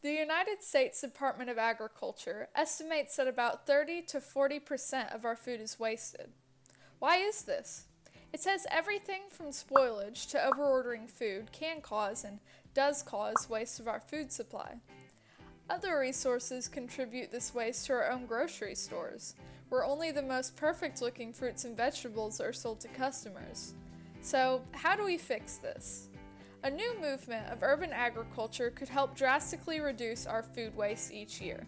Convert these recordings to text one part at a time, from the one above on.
The United States Department of Agriculture estimates that about 30 to 40% of our food is wasted. Why is this? It says everything from spoilage to overordering food can cause and does cause waste of our food supply. Other resources contribute this waste to our own grocery stores, where only the most perfect-looking fruits and vegetables are sold to customers. So, how do we fix this? A new movement of urban agriculture could help drastically reduce our food waste each year.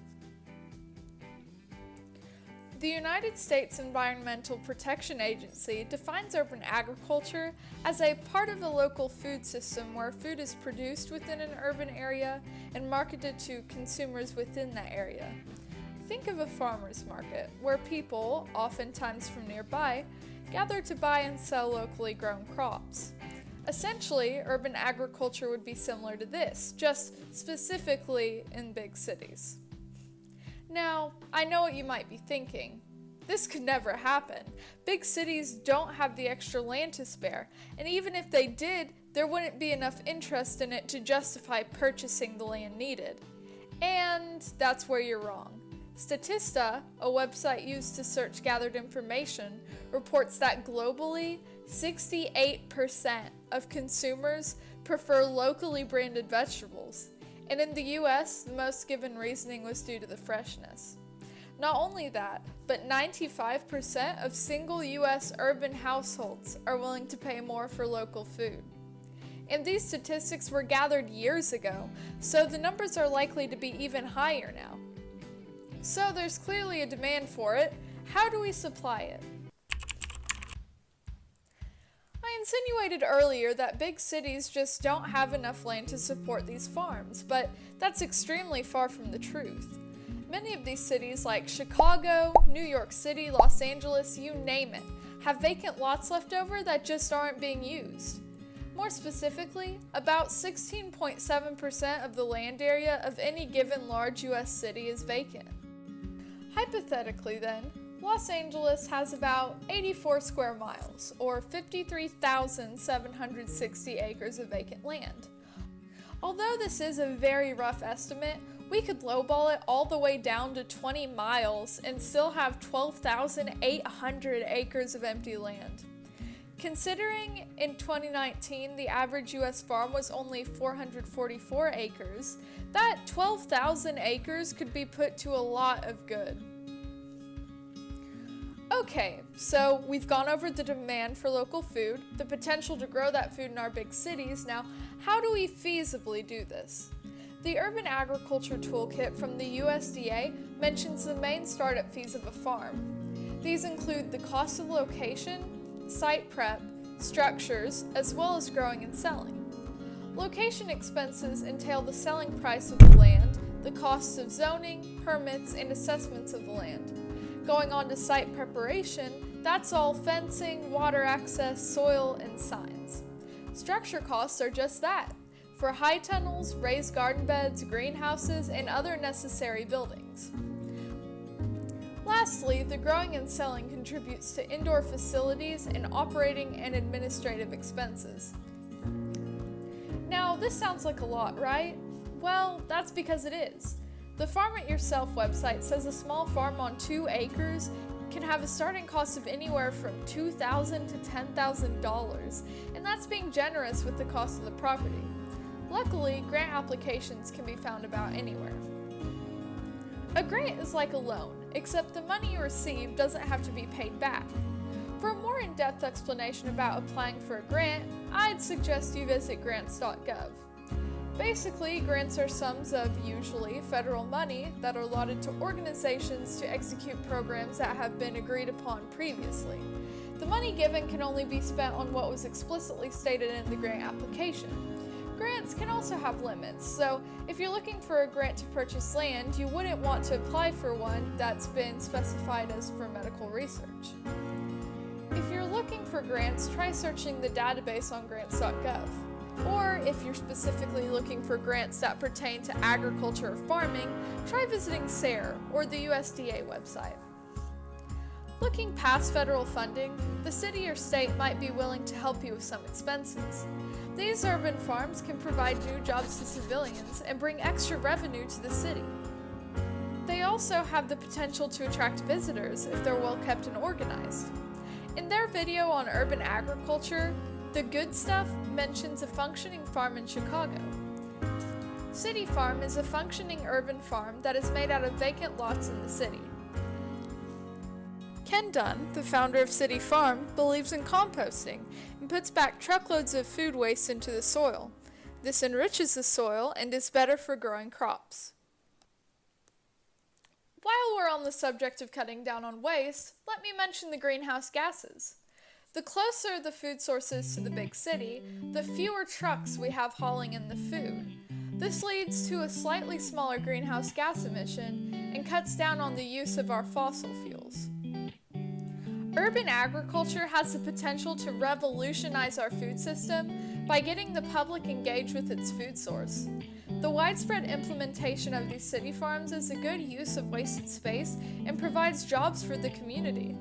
The United States Environmental Protection Agency defines urban agriculture as a part of a local food system where food is produced within an urban area and marketed to consumers within that area. Think of a farmer's market, where people, oftentimes from nearby, gather to buy and sell locally grown crops. Essentially, urban agriculture would be similar to this, just specifically in big cities. Now, I know what you might be thinking. This could never happen. Big cities don't have the extra land to spare, and even if they did, there wouldn't be enough interest in it to justify purchasing the land needed. And that's where you're wrong. Statista, a website used to search gathered information, reports that globally, 68% of consumers prefer locally branded vegetables. And in the US, the most given reasoning was due to the freshness. Not only that, but 95% of single US urban households are willing to pay more for local food. And these statistics were gathered years ago, so the numbers are likely to be even higher now. So there's clearly a demand for it. How do we supply it? I insinuated earlier that big cities just don't have enough land to support these farms, but that's extremely far from the truth. Many of these cities like Chicago, New York City, Los Angeles, you name it, have vacant lots left over that just aren't being used. More specifically, about 16.7% of the land area of any given large US city is vacant. Hypothetically then, Los Angeles has about 84 square miles, or 53,760 acres of vacant land. Although this is a very rough estimate, we could lowball it all the way down to 20 miles and still have 12,800 acres of empty land. Considering in 2019 the average US farm was only 444 acres, that 12,000 acres could be put to a lot of good. Okay, so we've gone over the demand for local food, the potential to grow that food in our big cities. Now, how do we feasibly do this? The Urban Agriculture Toolkit from the USDA mentions the main startup fees of a farm. These include the cost of location, site prep, structures, as well as growing and selling. Location expenses entail the selling price of the land, the costs of zoning, permits, and assessments of the land. Going on to site preparation, that's all fencing, water access, soil, and signs. Structure costs are just that, for high tunnels, raised garden beds, greenhouses, and other necessary buildings. Lastly, the growing and selling contributes to indoor facilities and operating and administrative expenses. Now, this sounds like a lot, right? Well, that's because it is. The Farm It Yourself website says a small farm on 2 acres can have a starting cost of anywhere from $2,000 to $10,000, and that's being generous with the cost of the property. Luckily, grant applications can be found about anywhere. A grant is like a loan, except the money you receive doesn't have to be paid back. For a more in-depth explanation about applying for a grant, I'd suggest you visit Grants.gov. Basically, grants are sums of, usually, federal money that are allotted to organizations to execute programs that have been agreed upon previously. The money given can only be spent on what was explicitly stated in the grant application. Grants can also have limits, so if you're looking for a grant to purchase land, you wouldn't want to apply for one that's been specified as for medical research. If you're looking for grants, try searching the database on Grants.gov. Or if you're specifically looking for grants that pertain to agriculture or farming, try visiting SARE or the USDA website. Looking past federal funding, the city or state might be willing to help you with some expenses. These urban farms can provide new jobs to civilians and bring extra revenue to the city. They also have the potential to attract visitors if they're well kept and organized. In their video on urban agriculture, The Good Stuff mentions a functioning farm in Chicago. City Farm is a functioning urban farm that is made out of vacant lots in the city. Ken Dunn, the founder of City Farm, believes in composting and puts back truckloads of food waste into the soil. This enriches the soil and is better for growing crops. While we're on the subject of cutting down on waste, let me mention the greenhouse gases. The closer the food source is to the big city, the fewer trucks we have hauling in the food. This leads to a slightly smaller greenhouse gas emission and cuts down on the use of our fossil fuels. Urban agriculture has the potential to revolutionize our food system by getting the public engaged with its food source. The widespread implementation of these city farms is a good use of wasted space and provides jobs for the community.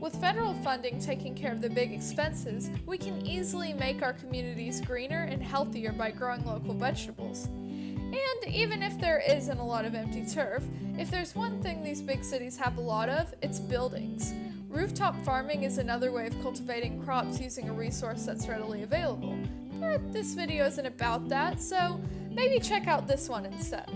With federal funding taking care of the big expenses, we can easily make our communities greener and healthier by growing local vegetables. And even if there isn't a lot of empty turf, if there's one thing these big cities have a lot of, it's buildings. Rooftop farming is another way of cultivating crops using a resource that's readily available. But this video isn't about that, so maybe check out this one instead.